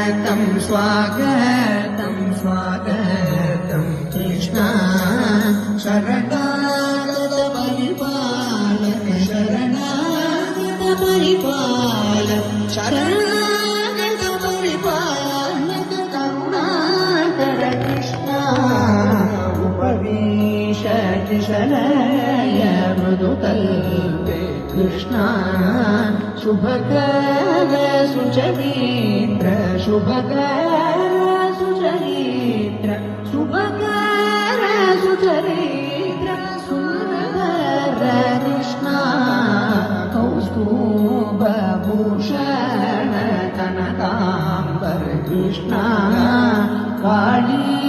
स्वागतं स्वागतं कृष्ण शरणागत परिपालक शरणागत परिपालक शरणागत परिपालक करुणाकर कृष्ण उपविशति शरय मृदुकल्पे कृष्ण शुभकर सुचरित्र शुभकर सुचरित्र शुभकर सुचरित्र सुंदर कृष्ण कौस्तुभभूषण कनकांबर कृष्ण काली